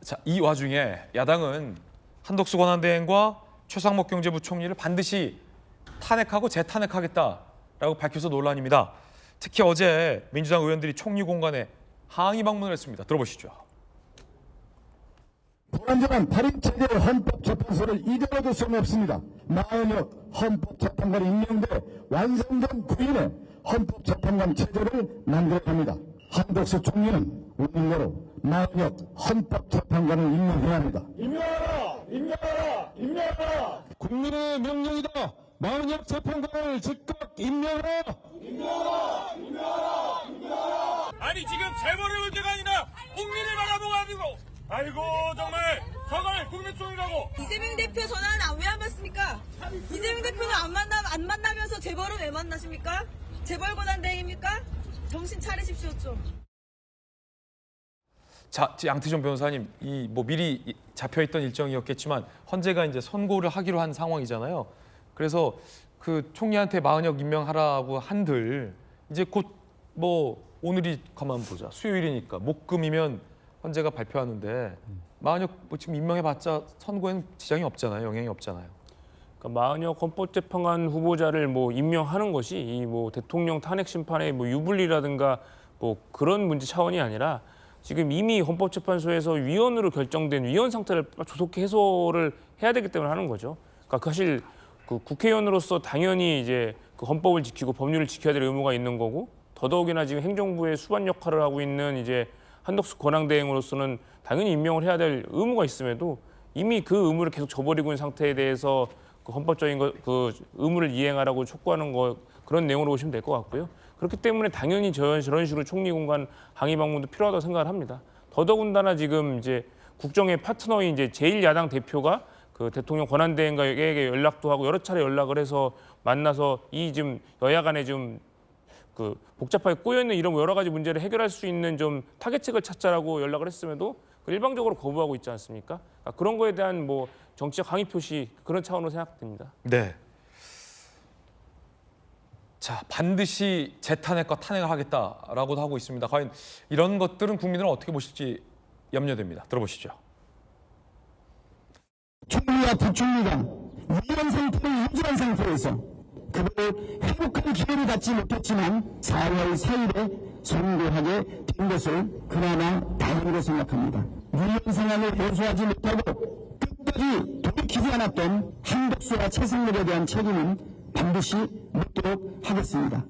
자, 이 와중에 야당은 한덕수 권한대행과 최상목 경제부총리를 반드시 탄핵하고 재탄핵하겠다라고 밝혀서 논란입니다. 특히 어제 민주당 의원들이 총리 공간에 항의 방문을 했습니다. 들어보시죠. 불완전한 발의체제 헌법재판소를 이대로 둘 수는 없습니다. 마은혁 헌법재판관이 임명돼 완성된 구인의 헌법재판관 체제를 만들어야 합니다. 한덕수 총리는 우리대로 마은혁 헌법재판관을 임명해야 합니다. 임명하라! 임명하라! 임명하라! 국민의 명령이다. 마은혁 재판관을 즉각 임명하라! 임명하라! 임명하라! 임명하라! 아니 지금 재벌의 문제가 아니라 국민을 바라보고 아이고 정말 국민총리라고. 이재명 대표 전화는 왜 안 받습니까? 이재명 대표는 안 만나면서 재벌은 왜 만나십니까? 재벌 권한대행입니까? 정신 차리십시오 좀. 자, 양태종 변호사님, 이 뭐 미리 잡혀있던 일정이었겠지만 헌재가 이제 선고를 하기로 한 상황이잖아요. 그래서 그 총리한테 마은혁 임명하라고 한들 이제 곧 뭐 오늘이 가만 보자 수요일이니까 목금이면 헌재가 발표하는데 마은혁 뭐 지금 임명해봤자 선고에는 지장이 없잖아요, 영향이 없잖아요. 그러니까 마은혁 헌법재판관 후보자를 뭐 임명하는 것이 이 뭐 대통령 탄핵 심판의 뭐 유불리라든가 뭐 그런 문제 차원이 아니라 지금 이미 헌법재판소에서 위원으로 결정된 위원 상태를 조속히 해소를 해야 되기 때문에 하는 거죠. 그러니까 사실 그 국회의원으로서 당연히 이제 그 헌법을 지키고 법률을 지켜야 될 의무가 있는 거고 더더욱이나 지금 행정부의 수반 역할을 하고 있는 이제 한덕수 권한대행으로서는 당연히 임명을 해야 될 의무가 있음에도 이미 그 의무를 계속 저버리고 있는 상태에 대해서 그 헌법적인 그 의무를 이행하라고 촉구하는 거 그런 내용으로 보시면 될 것 같고요. 그렇기 때문에 당연히 저런 식으로 총리 공간 항의 방문도 필요하다고 생각을 합니다. 더더군다나 지금 이제 국정의 파트너인 이제 제1야당 대표가 그 대통령 권한대행에게 연락도 하고 여러 차례 연락을 해서 만나서 이 지금 여야 간에 좀 그 복잡하게 꼬여있는 이런 여러 가지 문제를 해결할 수 있는 좀 타겟책을 찾자라고 연락을 했음에도 일방적으로 거부하고 있지 않습니까? 그러니까 그런 거에 대한 뭐 정치적 항의 표시 그런 차원으로 생각됩니다. 네. 자, 반드시 재탄핵과 탄핵을 하겠다라고도 하고 있습니다. 과연 이런 것들은 국민들은 어떻게 보실지 염려됩니다. 들어보시죠. 총리와 부총리가 위헌 상태를 유지한 상태에서 그걸 회복할 기회를 갖지 못했지만 4월 4일에 선고하게 된 것을 그나마 다행으로 생각합니다. 위헌 상황을 해소하지 못하고 끝까지 돌이키지 않았던 한덕수와 최상목에 대한 책임은 반드시 묻도록 하겠습니다.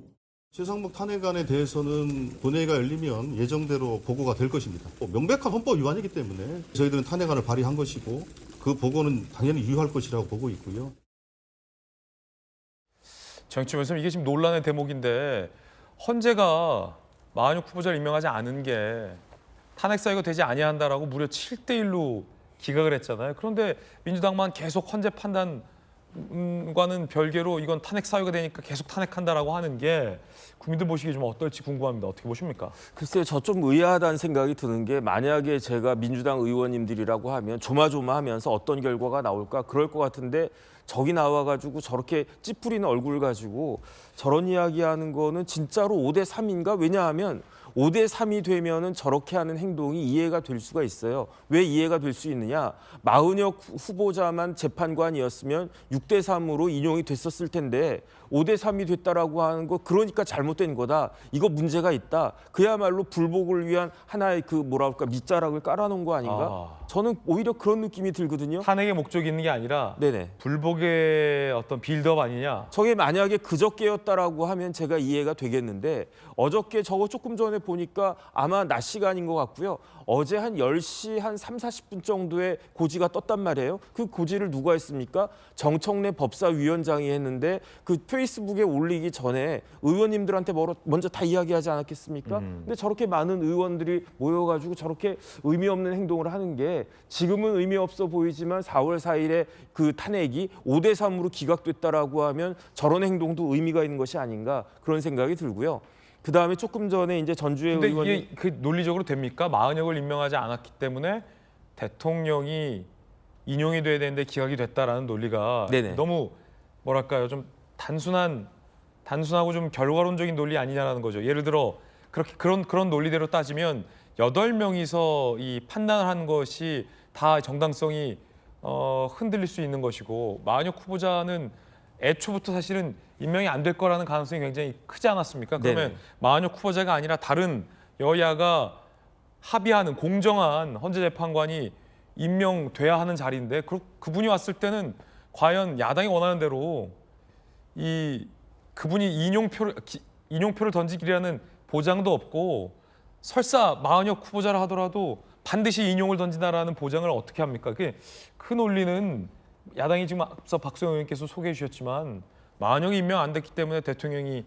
최상목 탄핵안에 대해서는 본회의가 열리면 예정대로 보고가 될 것입니다. 명백한 헌법 위반이기 때문에 저희들은 탄핵안을 발의한 것이고 그 보고는 당연히 유효할 것이라고 보고 있고요. 정치면서 이게 지금 논란의 대목인데 헌재가 마은혁 후보자를 임명하지 않은 게 탄핵 사유가 되지 아니한다라고 무려 7대1로 기각을 했잖아요. 그런데 민주당만 계속 헌재 판단과는 별개로 이건 탄핵 사유가 되니까 계속 탄핵한다라고 하는 게 국민들 보시기에 좀 어떨지 궁금합니다. 어떻게 보십니까? 글쎄요, 저 좀 의아하다는 생각이 드는 게 만약에 제가 민주당 의원님들이라고 하면 조마조마하면서 어떤 결과가 나올까 그럴 것 같은데 저기 나와가지고 저렇게 찌푸리는 얼굴 가지고 저런 이야기하는 거는 진짜로 5대 3인가? 왜냐하면 5대 3이 되면은 저렇게 하는 행동이 이해가 될 수가 있어요. 왜 이해가 될 수 있느냐? 마은혁 후보자만 재판관이었으면 6대 3으로 인용이 됐었을 텐데 5대 3이 됐다라고 하는 거 그러니까 잘못된 거다. 이거 문제가 있다. 그야말로 불복을 위한 하나의 그 뭐랄까 밑자락을 깔아놓은 거 아닌가? 저는 오히려 그런 느낌이 들거든요. 탄핵의 목적이 있는 게 아니라 네네. 불복의 어떤 빌드업 아니냐? 저게 만약에 그저께였다라고 하면 제가 이해가 되겠는데 어저께 저거 조금 전에 보니까 아마 낮 시간인 것 같고요. 어제 한 10시 한 3, 40분 정도에 고지가 떴단 말이에요. 그 고지를 누가 했습니까? 정청래 법사위원장이 했는데 그 페이스북에 올리기 전에 의원님들한테 먼저 다 이야기하지 않았겠습니까? 근데 저렇게 많은 의원들이 모여가지고 저렇게 의미 없는 행동을 하는 게 지금은 의미 없어 보이지만 4월 4일에 그 탄핵이 5대 3으로 기각됐다라고 하면 저런 행동도 의미가 있는 것이 아닌가 그런 생각이 들고요. 그 다음에 조금 전에 이제 전주의 근데 의원이 이게 그 논리적으로 됩니까? 마은혁을 임명하지 않았기 때문에 대통령이 인용이 돼야 되는데 기각이 됐다라는 논리가 네네. 너무 뭐랄까요? 좀 단순하고 좀 결과론적인 논리 아니냐라는 거죠. 예를 들어 그렇게 그런 논리대로 따지면 8명이서 이 판단을 한 것이 다 정당성이 흔들릴 수 있는 것이고 마은혁 후보자는 애초부터 사실은 임명이 안 될 거라는 가능성이 굉장히 크지 않았습니까? 그러면 네네. 마은혁 후보자가 아니라 다른 여야가 합의하는 공정한 헌재재판관이 임명돼야 하는 자리인데 그분이 왔을 때는 과연 야당이 원하는 대로 그분이 인용표를 던지기라는 보장도 없고 설사 마은혁 후보자라 하더라도 반드시 인용을 던진다라는 보장을 어떻게 합니까? 그게 큰 논리는 야당이 지금 앞서 박수영 의원께서 소개해 주셨지만 마은혁이 임명 안 됐기 때문에 대통령이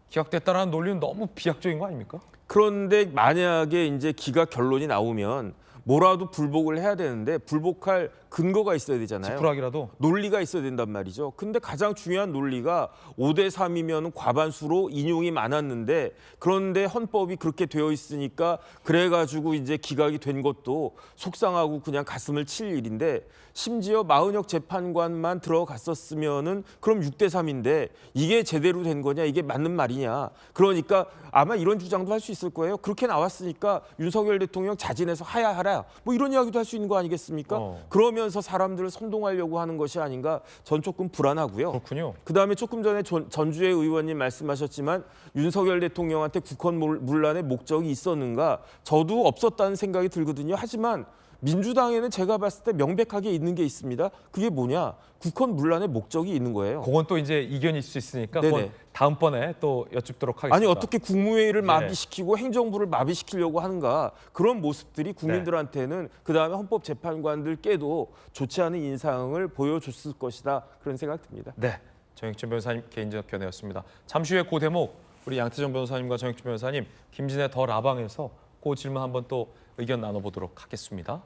기각됐다라는 논리는 너무 비약적인 거 아닙니까? 그런데 만약에 이제 기각 결론이 나오면 뭐라도 불복을 해야 되는데 불복할 근거가 있어야 되잖아요. 지푸라기라도 논리가 있어야 된단 말이죠. 근데 가장 중요한 논리가 5대 3이면 과반수로 인용이 많았는데 그런데 헌법이 그렇게 되어 있으니까 그래가지고 이제 기각이 된 것도 속상하고 그냥 가슴을 칠 일인데 심지어 마은혁 재판관만 들어갔었으면은 그럼 6대 3인데 이게 제대로 된 거냐 이게 맞는 말이냐. 그러니까 아마 이런 주장도 할 수 있을 거예요. 그렇게 나왔으니까 윤석열 대통령 자진해서 하야하라 뭐 이런 이야기도 할 수 있는 거 아니겠습니까? 그러면서 사람들을 선동하려고 하는 것이 아닌가 전 조금 불안하고요. 그렇군요. 그다음에 조금 전에 전주의 의원님 말씀하셨지만 윤석열 대통령한테 국헌 문란의 목적이 있었는가? 저도 없었다는 생각이 들거든요. 하지만 민주당에는 제가 봤을 때 명백하게 있는 게 있습니다. 그게 뭐냐? 국헌 문란의 목적이 있는 거예요. 그건 또 이제 이견이 있을 수 있으니까 네네. 그건 다음번에 또 여쭙도록 하겠습니다. 아니 어떻게 국무회의를 네. 마비시키고 행정부를 마비시키려고 하는가 그런 모습들이 국민들한테는 그다음에 헌법재판관들께도 좋지 않은 인상을 보여줬을 것이다 그런 생각 듭니다. 네, 정익준 변호사님 개인적 견해였습니다. 잠시 후에 그 대목 우리 양태정 변호사님과 정익준 변호사님 김진애 더 라방에서 그 질문 한번 또 의견 나눠보도록 하겠습니다.